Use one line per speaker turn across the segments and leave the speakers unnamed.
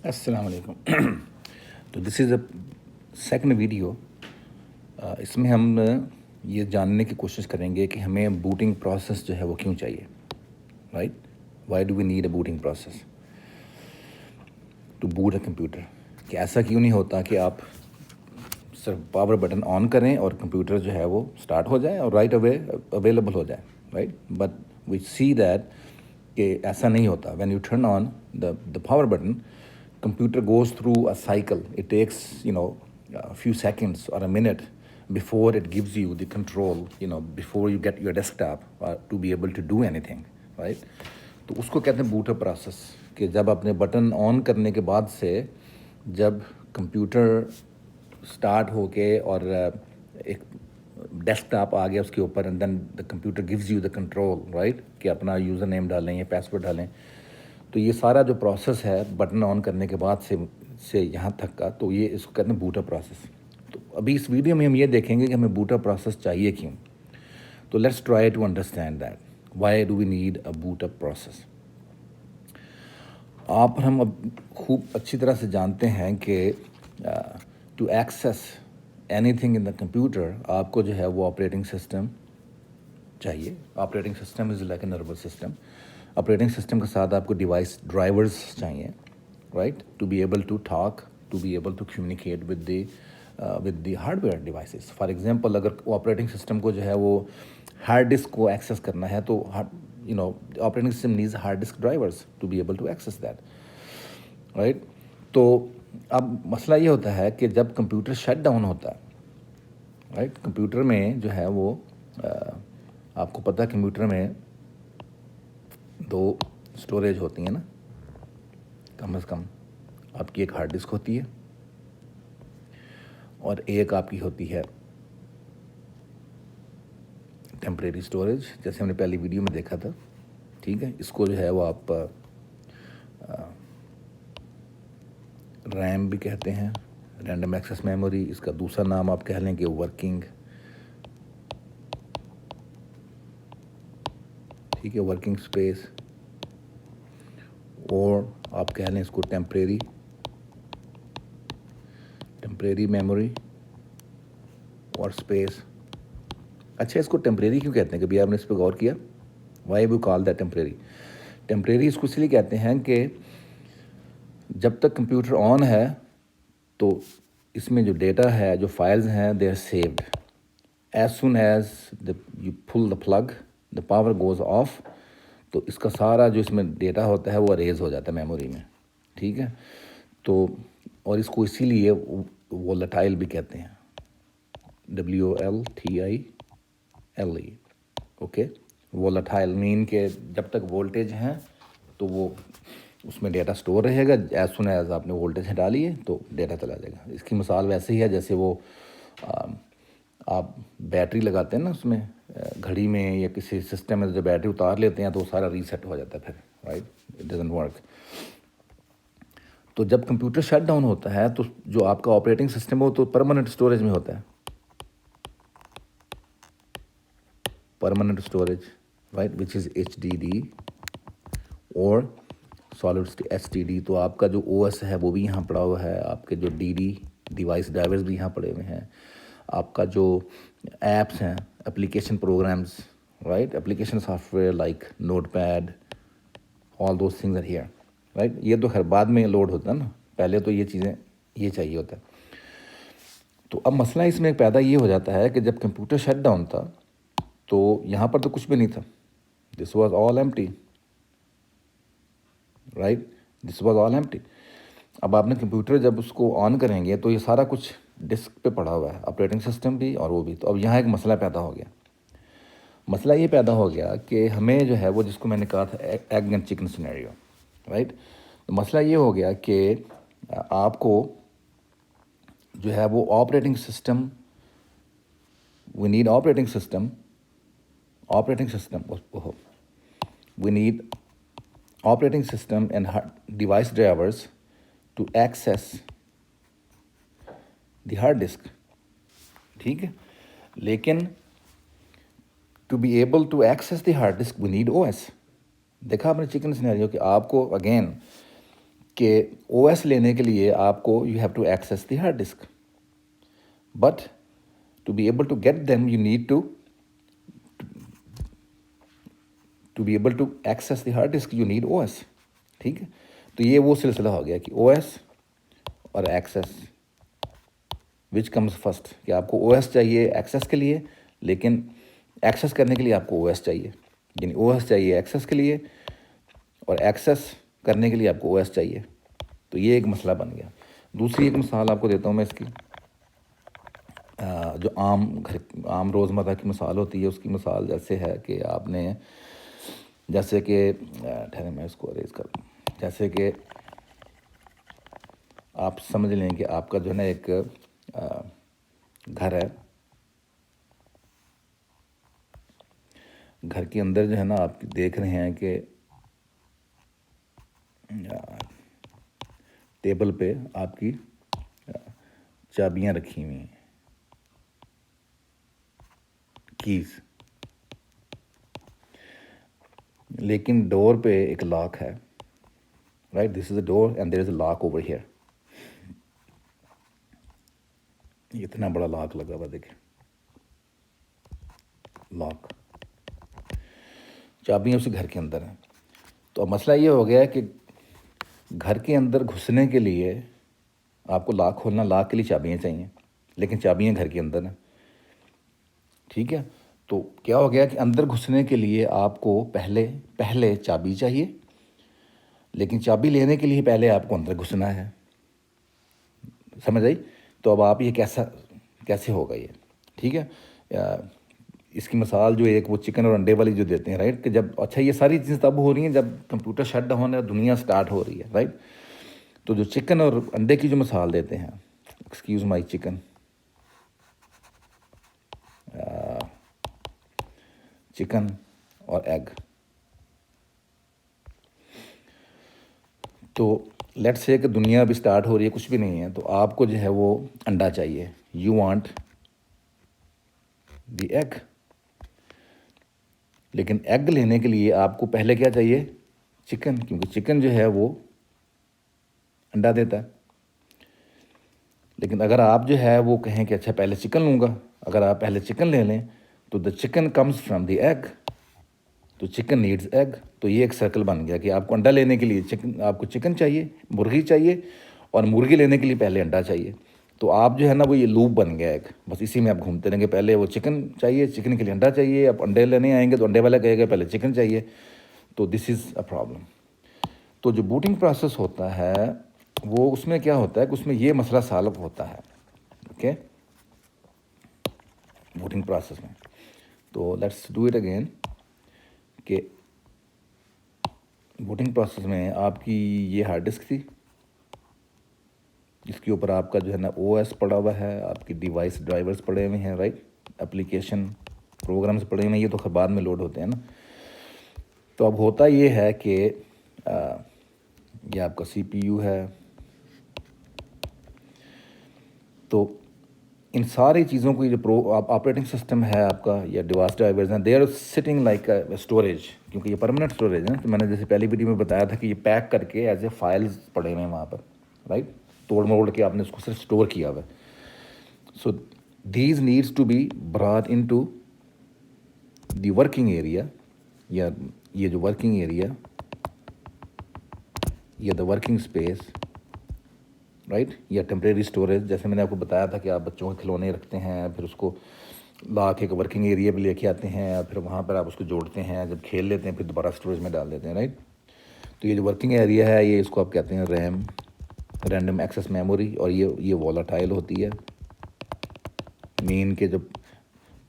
السلام علیکم. تو دس از اے سیکنڈ ویڈیو. اس میں ہم یہ جاننے کی کوشش کریں گے کہ ہمیں بوٹنگ پروسیس جو ہے وہ کیوں چاہیے. Right, why do we need a booting process to boot a computer. کہ ایسا کیوں نہیں ہوتا کہ آپ صرف پاور بٹن آن کریں اور کمپیوٹر جو ہے وہ اسٹارٹ ہو جائے اور رائٹ اوے اویلیبل ہو جائے. Right, but we see that کہ ایسا نہیں ہوتا. When you turn on the power button, computer goes through a cycle. It takes a few seconds or a minute before it gives you the control, before you get your desktop to be able to do anything, right? تو اس کو کہتے ہیں boat up process. کہ جب اپنے button آن کرنے کے بعد سے جب کمپیوٹر اسٹارٹ ہو کے اور ایک ڈیسک ٹاپ آ گیا اس کے اوپر, and then the computer gives you the control, right, کہ اپنا یوزر نیم ڈالیں یا پاسورڈ ڈالیں. تو یہ سارا جو پروسیس ہے بٹن آن کرنے کے بعد سے یہاں تک کا, تو یہ اس کو کہتے ہیں بوٹ اپ پروسیس. تو ابھی اس ویڈیو میں ہم یہ دیکھیں گے کہ ہمیں بوٹ اپ پروسیس چاہیے کیوں. تو let's try to understand that why do we need a boot up process. آپ ہم اب خوب اچھی طرح سے جانتے ہیں کہ to access anything in the computer آپ کو جو ہے وہ آپریٹنگ سسٹم چاہیے. Operating system is like a nervous system. Operating system کے ساتھ آپ کو ڈیوائس ڈرائیورز چاہیے, right, to be able to talk, to be able to communicate with the hardware devices. For example, اگر operating system کو جو ہے وہ ہارڈ ڈسک کو ایکسیس کرنا ہے تو operating system needs hard disk drivers to be able to access that, right. تو اب مسئلہ یہ ہوتا ہے کہ جب کمپیوٹر شٹ ڈاؤن ہوتا ہے, رائٹ, کمپیوٹر میں جو ہے وہ آپ کو پتہ ہے کمپیوٹر میں دو اسٹوریج ہوتی ہیں نا, کم از کم. آپ کی ایک ہارڈ ڈسک ہوتی ہے اور ایک آپ کی ہوتی ہے ٹیمپریری اسٹوریج, جیسے ہم نے پہلی ویڈیو میں دیکھا تھا. ٹھیک ہے, اس کو جو ہے وہ آپ ریم بھی کہتے ہیں, رینڈم ایکسیس میموری. اس کا دوسرا نام آپ کہہ لیں کہ ورکنگ, ٹھیک ہے, ورکنگ اسپیس, اور آپ کہہ لیں اس کو ٹیمپریری میموری اور اسپیس. اچھا, اس کو ٹیمپریری کیوں کہتے ہیں؟ کبھی آپ نے اس پہ غور کیا؟ Why we call that temporary. Temporary اس کو اس لیے کہتے ہیں کہ جب تک کمپیوٹر آن ہے تو اس میں جو ڈیٹا ہے, جو فائلز ہیں, they are saved. As soon as you pull the plug, the power goes off, تو اس کا سارا جو اس میں ڈیٹا ہوتا ہے وہ اریز ہو جاتا ہے میموری میں. ٹھیک ہے, تو اور اس کو اسی لیے وولٹائل بھی کہتے ہیں, WOLTILE. اوکے, وولٹائل مین کہ جب تک وولٹیج ہیں تو وہ اس میں ڈیٹا سٹور رہے گا. ایز سون ایز آپ نے وولٹیج ہٹا لیے تو ڈیٹا چلا جائے گا. اس کی مثال ویسے ہی ہے جیسے وہ آپ بیٹری لگاتے ہیں نا اس میں, گھڑی میں یا کسی سسٹم میں, جو بیٹری اتار لیتے ہیں تو وہ سارا ریسیٹ ہو جاتا ہے پھر, رائٹ, اٹ ڈزنٹ ورک. تو جب کمپیوٹر شٹ ڈاؤن ہوتا ہے تو جو آپ کا آپریٹنگ سسٹم ہو تو پرماننٹ اسٹوریج میں ہوتا ہے, پرماننٹ اسٹوریج, رائٹ, وچ از HDD اور سالڈ STD. تو آپ کا جو OS ہے وہ بھی یہاں پڑا ہوا ہے, آپ کے جو DD ڈیوائس ڈرائیورز بھی یہاں پڑے ہوئے ہیں, آپ کا جو ایپس ہیں, application programs, right, application software like notepad, all those things are here, right. یہ تو خیر بعد میں لوڈ ہوتا ہے نا, پہلے تو یہ چیزیں یہ چاہیے ہوتا ہے. تو اب مسئلہ اس میں پیدا یہ ہو جاتا ہے کہ جب کمپیوٹر شٹ ڈاؤن تھا تو یہاں پر تو کچھ بھی نہیں تھا. This was all empty, right, this was all empty. اب آپ نے کمپیوٹر جب اس کو آن کریں گے تو یہ سارا کچھ ڈسک پہ پڑا ہوا ہے, آپریٹنگ سسٹم بھی اور وہ بھی. تو اب یہاں ایک مسئلہ پیدا ہو گیا. مسئلہ یہ پیدا ہو گیا کہ ہمیں جو ہے وہ, جس کو میں نے کہا تھا egg and chicken scenario, right. تو مسئلہ یہ ہو گیا کہ آپ کو جو ہے وہ operating system, we need operating system, we need operating system and device drivers to access the hard disk. ٹھیک ہے, لیکن to be able to access the hard disk we need OS. دیکھا آپ نے چکن سینیریو کہ آپ کو again کہ او ایس لینے کے لیے آپ کو you have to access the hard disk, but to be able to get them you need to be able to access the hard disk you need O S. ٹھیک ہے، تو یہ وہ سلسلہ ہو گیا کہ او ایس اور ایکسیس وچ کمز فسٹ، کہ آپ کو او ایس چاہیے ایکسیس کے لیے، لیکن ایکسیس کرنے کے لیے آپ کو او ایس چاہیے، یعنی او ایس چاہیے ایکسیس کے لیے اور ایکسیس کرنے کے لیے آپ کو او ایس چاہیے. تو یہ ایک مسئلہ بن گیا. دوسری ایک مثال آپ کو دیتا ہوں میں اس کی، جو عام روزمرہ کی مثال ہوتی ہے، اس کی مثال جیسے ہے کہ آپ نے جیسے کہ ٹھہرے میں اس کو ریز کر دوں، جیسے کہ آپ سمجھ لیں کہ آپ کا جو ہے نا ایک گھر ہے، گھر کے اندر جو ہے نا آپ دیکھ رہے ہیں کہ ٹیبل پہ آپ کی چابیاں رکھی ہوئی ہیں، کیز، لیکن ڈور پہ ایک لاک ہے، right, this is a door and there is a lock over here. اتنا بڑا لاک لگا ہوا دیکھیں، لاک، چابیاں اسی گھر کے اندر ہیں. تو اب مسئلہ یہ ہو گیا ہے کہ گھر کے اندر گھسنے کے لیے آپ کو لاک کھولنا، لاک کے لیے چابیاں چاہیے، لیکن چابیاں گھر کے اندر ہیں. ٹھیک ہے، تو کیا ہو گیا کہ اندر گھسنے کے لیے آپ کو پہلے چابی چاہیے، لیکن چابی لینے کے لیے پہلے آپ کو اندر گھسنا ہے. سمجھ آئی؟ تو اب آپ یہ کیسے ہوگا یہ؟ ٹھیک ہے، اس کی مثال جو ایک وہ چکن اور انڈے والی جو دیتے ہیں، رائٹ، کہ جب اچھا یہ ساری چیزیں تب ہو رہی ہیں جب کمپیوٹر شٹ ڈاؤن ہے، دنیا سٹارٹ ہو رہی ہے، رائٹ. تو جو چکن اور انڈے کی جو مثال دیتے ہیں، ایکسکیوز مائی چکن اور ایگ، تو لیٹ سے کہ دنیا ابھی سٹارٹ ہو رہی ہے، کچھ بھی نہیں ہے، تو آپ کو جو ہے وہ انڈا چاہیے، یو وانٹ دی ایگ. لیکن ایگ لینے کے لیے آپ کو پہلے کیا چاہیے؟ چکن، کیونکہ چکن جو ہے وہ انڈا دیتا ہے. لیکن اگر آپ جو ہے وہ کہیں کہ اچھا پہلے چکن لوں گا، اگر آپ پہلے چکن لے لیں تو دا chicken comes from the egg, تو چکن نیڈز ایگ. تو یہ ایک سرکل بن گیا کہ آپ کو انڈا لینے کے لیے آپ کو چکن چاہیے، مرغی چاہیے، اور مرغی لینے کے لیے پہلے انڈا چاہیے. تو آپ جو ہے نا وہ یہ لوپ بن گیا ایک، بس اسی میں آپ گھومتے رہیں گے. پہلے وہ چکن چاہیے، چکن کے لیے انڈا چاہیے، اب انڈے لینے آئیں گے تو انڈے والا کہے گا پہلے چکن چاہیے. تو دس از اے پرابلم. تو جو بوٹنگ پروسیس ہوتا ہے وہ اس میں کیا ہوتا ہے کہ اس میں یہ مسئلہ سالو ہوتا ہے. اوکے، بوٹنگ پروسیس میں. تو لیٹس ڈو اٹ اگین، کہ بوٹنگ پروسیس میں آپ کی یہ ہارڈ ڈسک تھی، جس کے اوپر آپ کا جو ہے نا او ایس پڑا ہوا ہے، آپ کی ڈیوائس ڈرائیورز پڑے ہوئے ہیں، رائٹ، اپلیکیشن پروگرامز پڑے ہوئے ہیں، یہ تو بعد میں لوڈ ہوتے ہیں نا. تو اب ہوتا یہ ہے کہ یہ آپ کا سی پی یو ہے. تو ان ساری چیزوں کو جو آپریٹنگ سسٹم ہے آپ کا یا ڈیوائس ڈرائیورز ہیں، they are sitting like storage, کیونکہ یہ پرماننٹ اسٹوریج ہے. تو میں نے جیسے پہلی ویڈیو میں بتایا تھا کہ یہ پیک کر کے ایز اے فائلز پڑے ہوئے ہیں وہاں پر، رائٹ، توڑ موڑ کے آپ نے اس کو صرف اسٹور کیا ہوا ہے. So these needs to be brought in to the working area, یا یہ جو ورکنگ ایریا یا دا ورکنگ اسپیس، رائٹ، یا ٹیمپریری اسٹوریج. جیسے میں نے آپ کو بتایا تھا کہ آپ بچوں کے کھلونے رکھتے ہیں، پھر اس کو لا کے ایک ورکنگ ایریا پہ لے کے آتے ہیں، پھر وہاں پر آپ اس کو جوڑتے ہیں، جب کھیل لیتے ہیں پھر دوبارہ اسٹوریج میں ڈال دیتے ہیں، رائٹ. تو یہ جو ورکنگ ایریا ہے یہ اس کو آپ کہتے ہیں ریم، رینڈم ایکسیس میموری، اور یہ والاٹائل ہوتی ہے. مین کے جب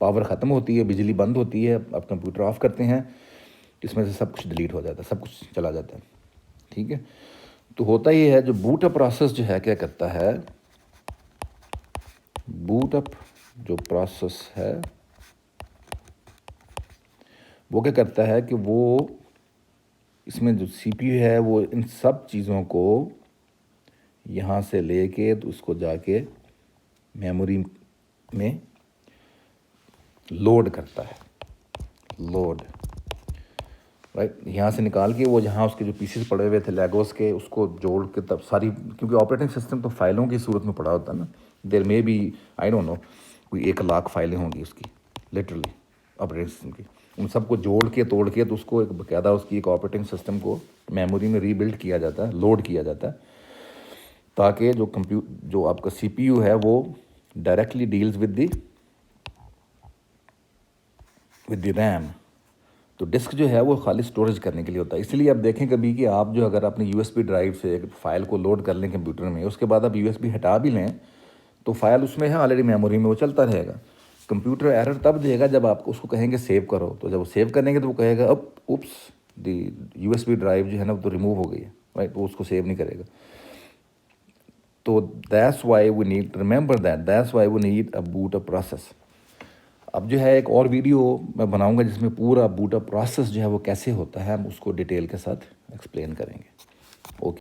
پاور ختم ہوتی ہے، بجلی بند ہوتی ہے، آپ کمپیوٹر آف کرتے ہیں، اس میں سے سب کچھ ڈیلیٹ ہو جاتا ہے، سب کچھ چلا جاتا ہے. ٹھیک ہے، تو ہوتا یہ ہے جو بوٹ اپ پروسیس جو ہے کیا کرتا ہے، بوٹ اپ جو پروسیس ہے وہ کیا کرتا ہے کہ وہ اس میں جو سی پی یو ہے وہ ان سب چیزوں کو یہاں سے لے کے تو اس کو جا کے میموری میں لوڈ کرتا ہے. Load right. یہاں سے نکال کے وہ جہاں اس کے جو پیسز پڑے ہوئے تھے لیگوز کے اس کو جوڑ کے تب ساری, کیونکہ آپریٹنگ سسٹم تو فائلوں کی صورت میں پڑا ہوتا ہے نا. دیر میں بھی آئی ڈونٹ نو کوئی 1,00,000 فائلیں ہوں گی اس کی لٹرلی آپریٹنگ سسٹم کی. ان سب کو جوڑ کے توڑ کے تو اس کو ایک باقاعدہ اس کی ایک آپریٹنگ سسٹم کو میموری میں ری بلڈ کیا جاتا ہے, لوڈ کیا جاتا ہے, تاکہ جو آپ کا سی پی یو ہے وہ directly deals with the RAM. تو ڈسک جو ہے وہ خالی اسٹوریج کرنے کے لیے ہوتا ہے. اسی لیے آپ دیکھیں کبھی کہ آپ جو اگر اپنے یو ایس بی ڈرائیو سے ایک فائل کو لوڈ کر لیں کمپیوٹر میں, اس کے بعد آپ یو ایس بی ہٹا بھی لیں تو فائل اس میں ہے آلریڈی میموری میں, وہ چلتا رہے گا. کمپیوٹر ایرر تب دے گا جب آپ اس کو کہیں گے سیو کرو, تو جب وہ سیو کریں گے تو وہ کہے گا اب اوپس دی یو ایس بی ڈرائیو جو ہے نا وہ تو ریموو ہو گئی ہے, رائٹ, وہ اس کو سیو نہیں کرے گا. تو that's why we need remember that's why we need a boot up process. اب جو ہے ایک اور ویڈیو میں بناؤں گا جس میں پورا بوٹ اپ پروسیس جو ہے وہ کیسے ہوتا ہے, ہم اس کو ڈیٹیل کے ساتھ ایکسپلین کریں گے. اوکے.